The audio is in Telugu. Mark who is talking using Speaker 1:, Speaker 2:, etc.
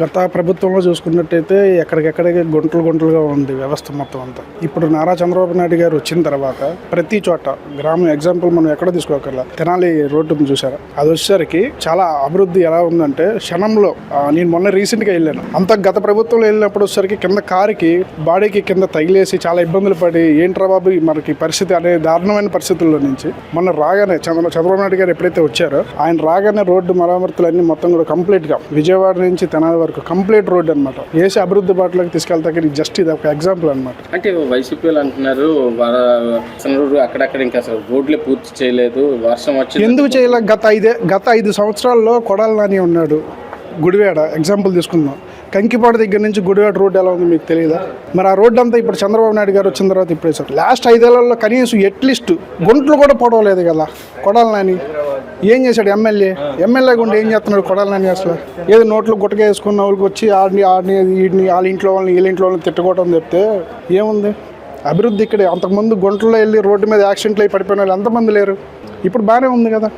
Speaker 1: గత ప్రభుత్వంలో చూసుకున్నట్టయితే ఎక్కడికెక్కడికి గుంటలుగా ఉంది వ్యవస్థ మొత్తం అంతా. ఇప్పుడు నారా చంద్రబాబు నాయుడు గారు వచ్చిన తర్వాత ప్రతి చోట గ్రామం ఎగ్జాంపుల్ మనం ఎక్కడ తీసుకోగల తెనాలి రోడ్డు చూసారా, అది వచ్చేసరికి చాలా అభివృద్ధి ఎలా ఉందంటే క్షణంలో. నేను మొన్న రీసెంట్గా వెళ్ళాను. అంత గత ప్రభుత్వంలో వెళ్ళినప్పుడు వచ్చేసరికి కింద కారుకి బాడీకి కింద తగిలేసి చాలా ఇబ్బందులు పడి ఏంట్రా బాబు మనకి పరిస్థితి అనే దారుణమైన పరిస్థితుల్లో నుంచి మొన్న రాగానే చంద్రబాబు నాయుడు గారు ఎప్పుడైతే వచ్చారో ఆయన రాగానే రోడ్డు మరామతులన్నీ మొత్తం కూడా కంప్లీట్గా విజయవాడ నుంచి తెనాలి వరకు కంప్లీట్ రోడ్డు అనమాట వేసి అభివృద్ధి బాటలోకి తీసుకెళ్తాక జస్ట్ ఇది ఒక ఎగ్జాంపుల్ అనమాట.
Speaker 2: అంటే వైసీపీలు అంటున్నారు అక్కడక్కడ ఇంకా అసలు రోడ్లే పూర్తి చేయలేదు, వర్షం వచ్చి
Speaker 1: ఎందుకు చేయలేదు? గత 5 సంవత్సరాల్లో కొడాలి నాని ఉన్నాడు. గుడివాడ ఎగ్జాంపుల్ తీసుకుందాం. కంకిపాడు దగ్గర నుంచి గుడివాడ రోడ్డు ఎలా ఉంది మీకు తెలియదా? మరి ఆ రోడ్డు అంతా ఇప్పుడు చంద్రబాబు నాయుడు గారు వచ్చిన తర్వాత ఇప్పుడు సార్ లాస్ట్ 5 ఏళ్లలో కనీసం అట్లీస్ట్ గుంటలు కూడా పొడవలేదు కదా కొడాలి నాని. ఏం చేశాడు ఎమ్మెల్యే గుండా ఏం చేస్తున్నాడు కొడాలి నాని? అసలు ఏదో నోట్లు గుట్టగా వేసుకున్న వాళ్ళకి వచ్చి ఆడిని వీడిని వాళ్ళ ఇంట్లో వాళ్ళని వీళ్ళ ఇంట్లో వాళ్ళని తిట్టుకోవడం చెప్తే ఏముంది అభివృద్ధి? ఇక్కడే అంతకుముందు గుంటల్లో వెళ్ళి రోడ్డు మీద యాక్సిడెంట్లు అయి పడిపోయిన వాళ్ళు ఎంతమంది లేరు? ఇప్పుడు బాగానే ఉంది కదా.